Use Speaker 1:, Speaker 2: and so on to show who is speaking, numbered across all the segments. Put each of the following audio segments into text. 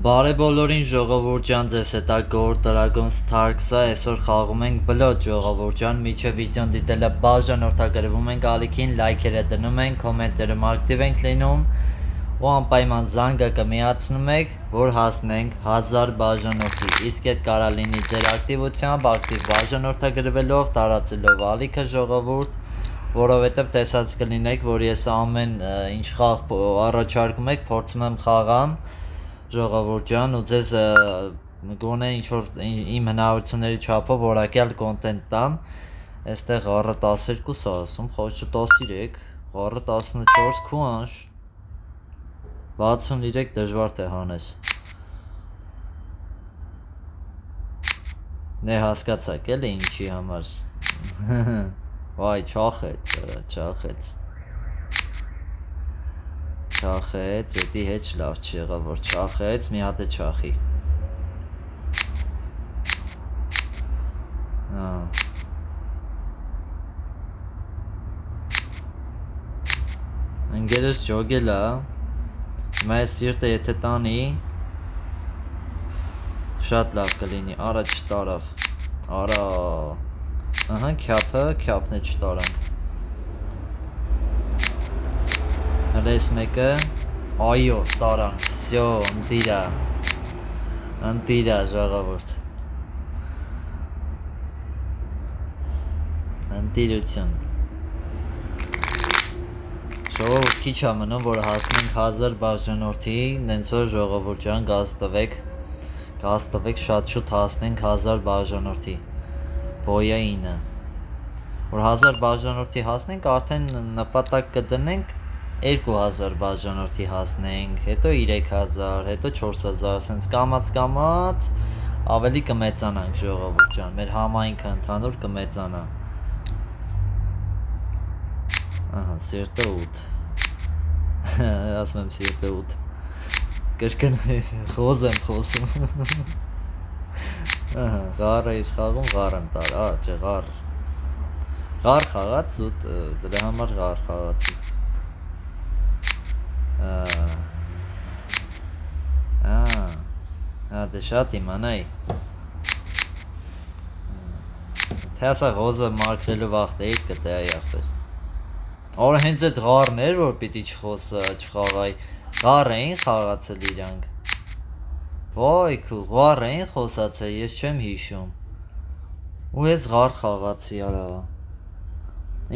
Speaker 1: Բարե բոլորին ժողովուրդ ջան, ձեզ հետ է Gold Dragon Starks-ը, այսօր խաղում ենք բլոտ ժողովուրդ ջան, միջև վիդեոն դիտելը բաժանորդագրվում ենք ալիքին, լայքերը դնում ենք, կոմենտներում ակտիվ ենք լինում ու անպայման զանգը կմիացնում եք, որ հասնենք 1000 բաժանորդի, իսկ այդ կարա լինի ձեր ակտիվությամբ, ակտիվ բաժանորդագրվելով, տարածելով ալիքը ժողովուրդ, որովհետև տեսած կլինեք, որ ես ամեն ինչ խաղ առաջարկում եք, փորձում եմ խաղամ ժողովուրդ ջան ու ձեզ գոնե ինչ-որ իմ հնարավորությունների չափով որակյալ կոնտենտ տամ այստեղ առը 12 ասում, խոչը 13, առը 14 քուանշ 63 դժվար թե հանես նե հասկացաք էլի ինչի համար վայ չախեց չախեց, էդի հետ լավ չեղավ, որ չախեց, մի հատ է չախի ընգերս ջոգել է հիմա ես սիրտը եթե տանի շատ լավ կլինի, արա չտարավ արա ահա քյապն է չտարանք հլես մեկը, այո, տարանք, վսյո, ընտիրա, ժողովուրդ, ընտիրություն, ժողովուրդ քիչ է մնում, որ հասնենք 1000 բաժանորդի, նենց որ ժողովուրդ ջան, գազ տվեք, շատ շուտ հասնենք 1000 բաժանորդի, բոյա 9, որ 1000 բաժանորդի հասնենք, արդեն նպատակ կդնենք, 2000 բաժանորդի հասնենք, հետո 3000, հետո 4000, սենց կամաց ավելի կմեծանանք ժողովուրդ ջան, մեր համայնքը ընդհանուր կմեծանա ահա, սիրտը 8 ասում եմ սիրտը 8 կրկն խոզ եմ խոսում ահա, ғարը իր խաղում ғար եմ տար, չէ ғար խաղաց զուտ, դրա համար ғար խաղացի դե շատ իմանայի թե ասա ղոզը մարկրելու վաղտ էիր կտե այ ախպեր որ հենց այդ ғարն էր որ պիտի չխաղայի ғար էին խաղացել իրանք ոյ քու ғար էին խոսացել ես չեմ հիշում ու ես ғար խաղացի արա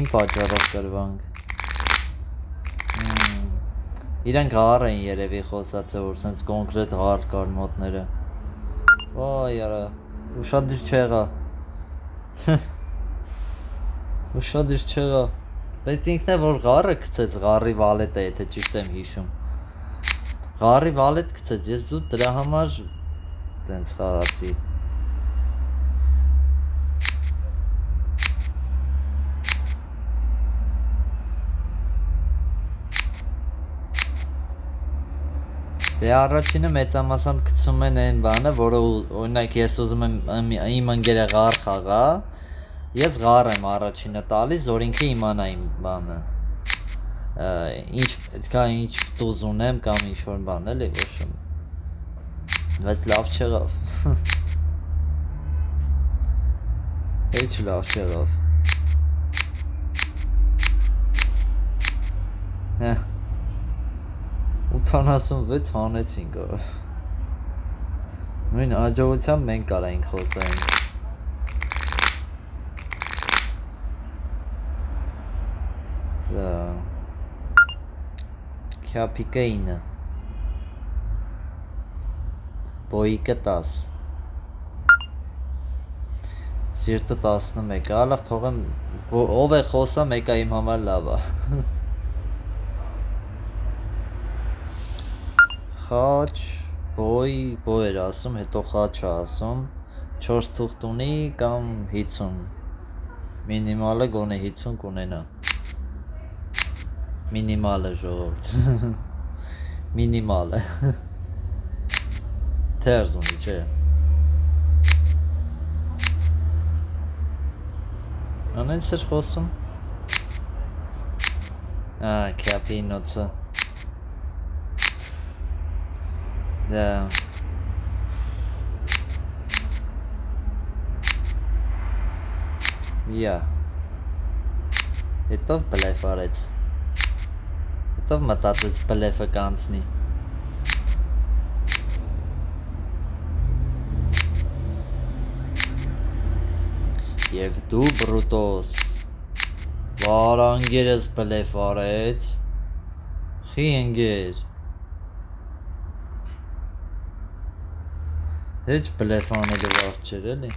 Speaker 1: իմ պատճառով կրվանք իրանք ғար էին երևի խոսացել, որ սենց կոնկրետ ғար կար մոտները Ոյ արա, ուշադիր չեղա Բայց ինքն է որ ғարը կցեց, ғարի վալետ է, եթե ճիշտ եմ հիշում Ғարի վալետ կցեց, ես զուտ դրա համար տենց խաղացի Դե առաջինը մեծամասամբ կցում են այն բանը, որը օրինակ ես ուզում եմ իմ ընկերը ғար խաղա, ես ғար եմ առաջինը տալիս, որ ինքը իմանա իմ բանը, ինչ պետք է, ինչ տուզ ունեմ կամ ինչ-որ բան էլի, ոչ բայց լավ չեղավ, հեչ լավ չեղավ, 86 հանեցինք նույն աջողությամբ մենք կարայինք խոսայինք քյապիկը 9 բոյիկը 10 սիրտը 11 ալավ թողեմ ով է խոսա մեկա իմ համար լավ է խաչ, բոյ էր ասում, հետո խաչ է ասում, 4 թուղթ ունի կամ 50, մինիմալը գոնե 50 կունենա, մինիմալը ժողորդ, մինիմալը, թերզ ունի, չէ, անենց էր խոսում, քյապի նոցը, Da. Իա Հետով բլեֆ արեց Հետով մտածեց բլեֆը կանցնի Եվ դու բրուտոս Վար անգերս բլեֆ արեց Խի ընգեր Հեչ բլեֆ անելու վաղ չեր էլի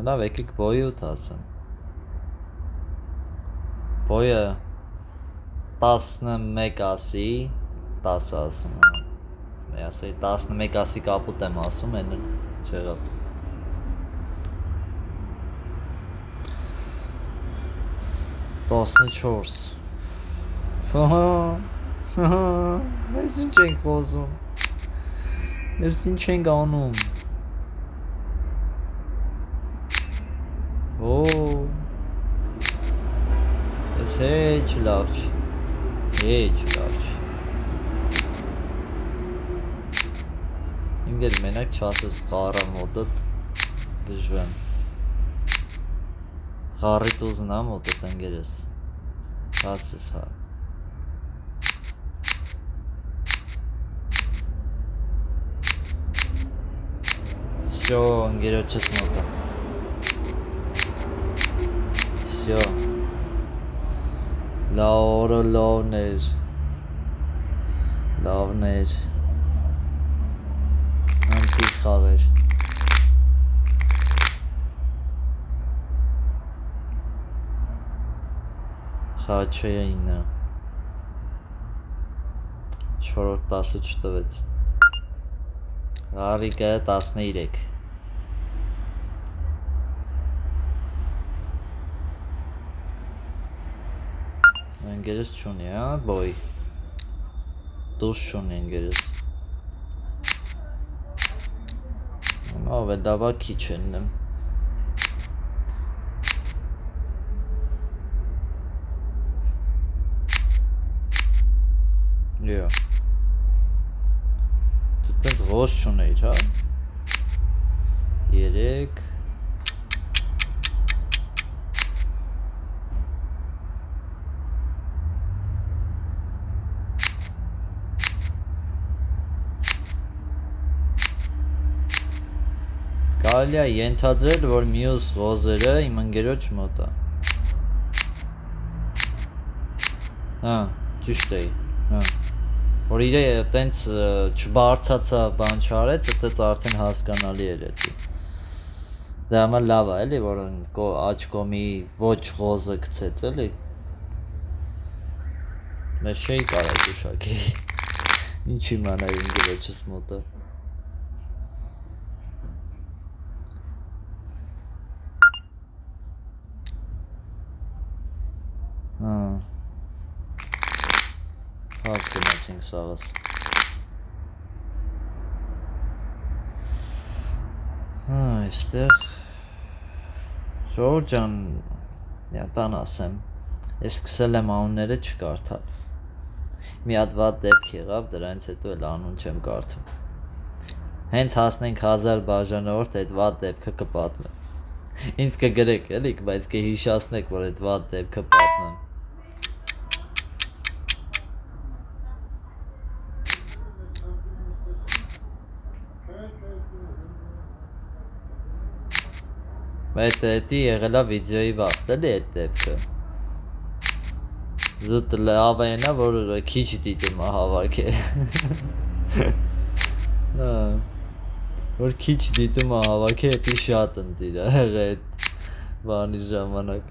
Speaker 1: Լավ եկեք բոյի 8 ասեմ Բոյը 11 ասի 10 ասում Մի ասեի 11 ասի կապուտ եմ ասում են չեղավ 14 Մեզ ինչ ենք խոզում Մեզ ինչ ենք անում Ես հեչ լավ չի Հեչ լավ չի Ինգեր մենակ չասես խառա մոտըտ դժվեն Խառիտ ուզնա մոտըտ ընգերես Ասես հա Всё, ընգերոջս մոտը Всё Լավը լավներ Լավներ Անտիկ խավեր Խաչոյը 9 4-րդ 10 չտվեց Արիկը 13 Ընգերս չունի, հա, բոյ Դուս չունի ընգերս Ավ է դավա քիչ եննեմ Լյո Դու տենց ղոս չունեիր, հա 3 Կարելի է ենթադրել, որ մյուս ղոզերը իմ ընկերոջ մոտ է։ Հա, ճիշտ էի։ Հա։ Որ իրե տենց չբարձացավ, բան չարեց, այդպես արդեն հասկանալի էր էդի։ Դա համար լավ է, էլի, որ աջ կոմի ոչ ղոզը գցեց, էլի։ Մեզ չէի կարող ուշակի։ Ինչ իմանայի ընկերոջս մոտը։ Հաց գնացինք սաղս այստեղ Ժողովուրդ ջան բան ասեմ ես սկսել եմ անունները չկարդալ մի հատ վատ դեպք եղավ դրանից հետո էլ անուն չեմ կարդում հենց հասնենք 1000 բաժանորդ այդ վատ դեպքը կպատմեմ ինձ կգրեք էլի բայց կհիշացնեք որ այդ վատ դեպքը պատմեմ Բայց էդի եղելա վիդեոյի վաղտ էլի այդ դեպքը Զուտ լավ ենա որ քիչ դիտում է հավաք է Որ քիչ դիտում է հավաք է էդի շատ ընտիր է եղը այդ բանի ժամանակ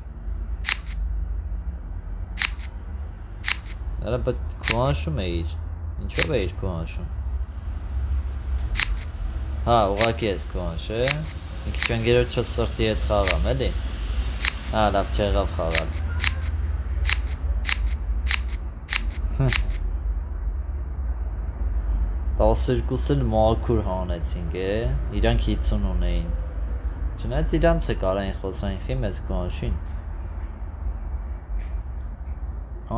Speaker 1: Արա բատ քուանշում էիր Ինչով էիր քուանշում Հա ուղակի ես քուանշ է Մի քիչ ընկերոջս սրտի հետ խաղամ, էլի։ Հա, լավ չեղավ խաղալ։ 12 էլ մաքուր հանեցինք, իրանք 50 ունեին։ Չնայած իրանց է կարային խոսային խի մեզ քուանշին։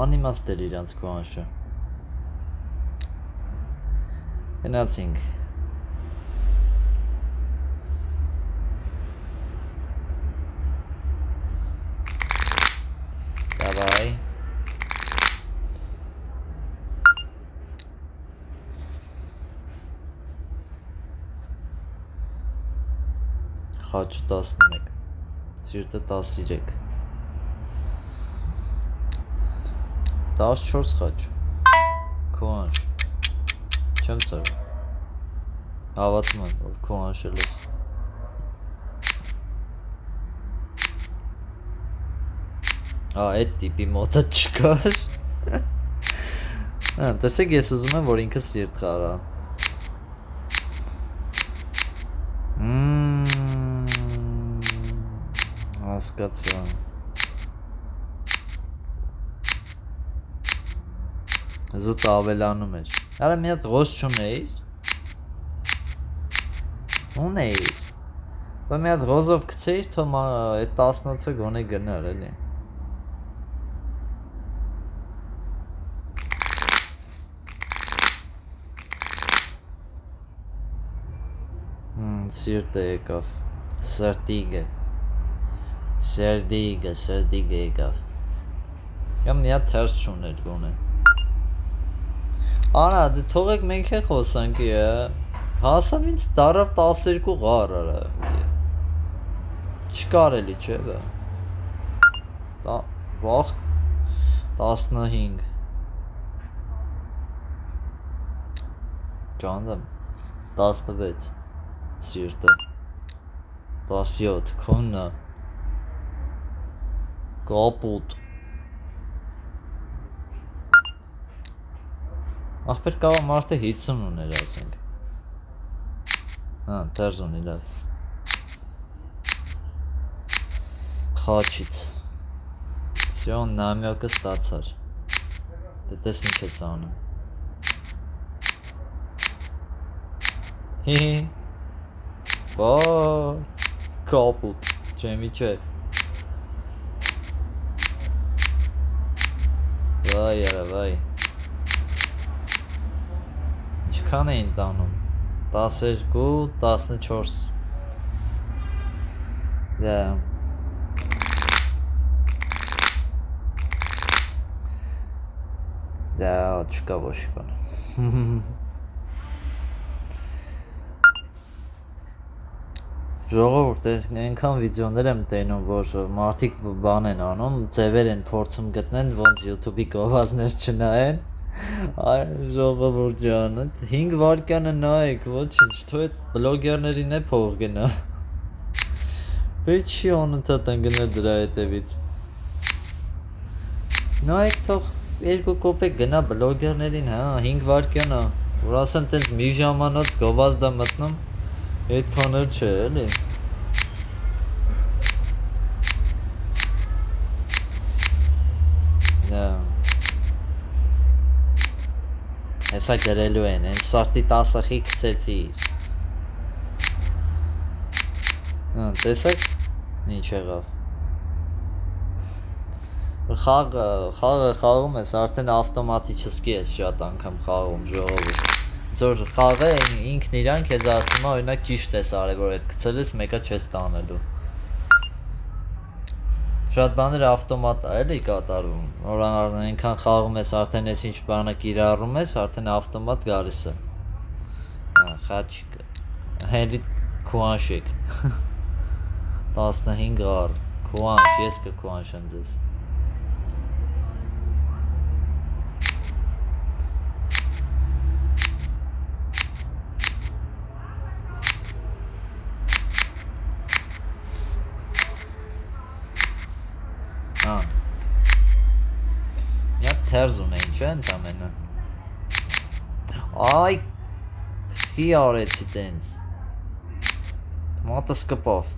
Speaker 1: Անիմաստ էր իրանց քուանշը։ Գնացինք։ Խաչը 11, սիրտը 13, 14 խաչ, քո անշ, չեմ սարում, հավատում եմ, որ քո անշել ես, այդ տիպի մոտը չկար, տեսեք ես ուզում եմ, որ ինքը սիրտ խաղա, հասկացա, զուտ ավելանում էր, արա մի հատ ղոս չունեիր, ունեիր, բա մի հատ ղոզով կցեիր, թո այդ 18-ը գոնե գնար, էլի, սիրտը եկավ, սերդիգը եկավ, կամ մի հատ թերս չուներ գոնե, արա, դե թողեք մենք է խոսանք հասավ ինձ դարավ 12 ғար արա, չկարելի չէ բա, վաղ 15, ճանդեմ, 16, սիրտը, 17, քոննա, կապուտ, աղբեր կավա մարդը 50 ուներ ասենք, թերզ ունի լավ, խաչից, սյոն նամյակը ստացար, դե տես ինչ ես անում, կապուտ, չեմի չէ, վայ արա վայ, ինչքան էին տանում, 12, 14, դա չկա ոչ բան, ժողովուրդ այնքան վիդեոներ եմ տենում, որ մարդիկ բան են անում, ձևեր են փորձում գտնեն, ոնց YouTube-ի գովազներ չնայեն, ժողովուրդ ջան, 5 վարկյանը նայեք, ոչինչ, թո այդ բլոգերներին է փող գնա, պետք չի անընդհատ ընկնել դրա հետևից, նայեք թող 2 կոպեկ գնա բլոգերներին, 5 վարկյան է, որ ասեմ տենց մի ժամանոց գովազդ է մտնում, այդքան էլ չէ, էլի։ Հեսա գրելու են, են սարտի 10-ախի կծեցիր։ Տեսեք, ինչ եղավ։ Խաղը խաղում ես, արդեն ավտոմատիչեսկի ես շատ անգամ խաղում ժողովուրդ։ Ձոր խաղը ինքն իրան քեզ ասում է, օրինակ ճիշտ ես արել, որ այդ գցել ես, մեկը չես տանելու։ Շատ բաներ ավտոմատ էլի կատարվում, որ այնքան խաղում ես, արդեն ես ինչ բանը կիրառում ես, արդեն ավտոմատ գալիս է։ Խաչիկ, հելի քուանշիկ, 15 գար, քուանշ, ես կքուանշեմ ձեզ։ Թերզ ունեին, չէ ընդամենը։ Այ, խի արեցի տենց։ Մատս կպավ։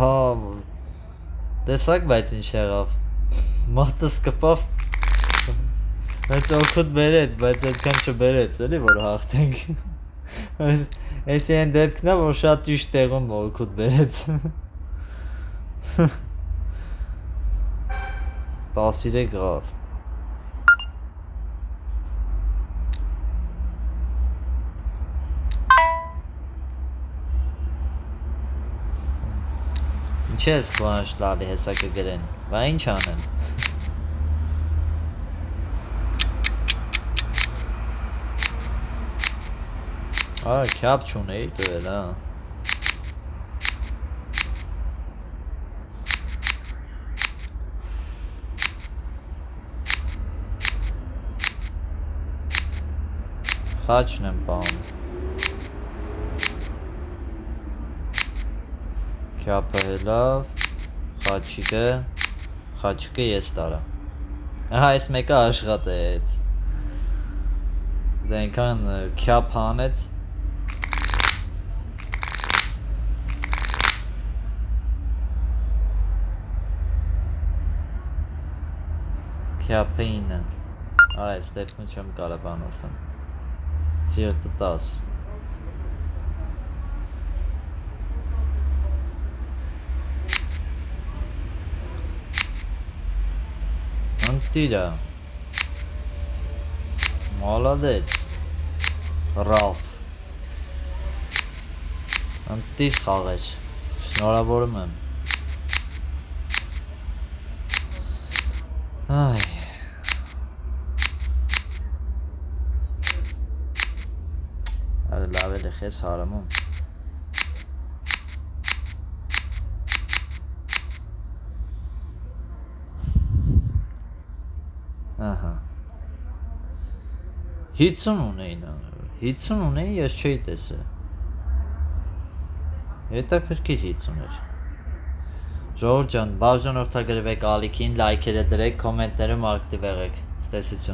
Speaker 1: Հա, տեսակ բայց ինչ եղավ։ Մատս կպավ։ Բայց օգուտ բերեց, բայց այդքան չբերեց, էլի որ հաղթենք։ Էսի են դեպքն է, որ շատ ճիշտ տեղում օգուտ բերեց։ 13 գար։ Ինչ ես քուանշ լալի հեսա կգրեն, բա ինչ անեմ։ Արա քյապ չունեի դու էլ հա։ Խաչն եմ պահում։ Քյապը հելավ, խաչիկը ես տարա։ Ահա այս մեկը աշխատեց։ Դա այնքան քյապ հանեց։ Քյապը 9։ Արա այս դեպքում չեմ կարա բան ասեմ։ Սիրտը 10։ Антիրա։ Молодец։ Ռաֆ։ Անտիր խաղեր։ Շնորհավորում եմ։ Այ։ Արա լավ է քեզ հարամում։ Ահա 50 ունեին 50 ունեի ես չէի տեսել հետաքրքիր 50 էր ժողովուրդ ջան բաժանորդագրվեք ալիքին լայքերը դրեք կոմենտներում ակտիվ եղեք ցտեսություն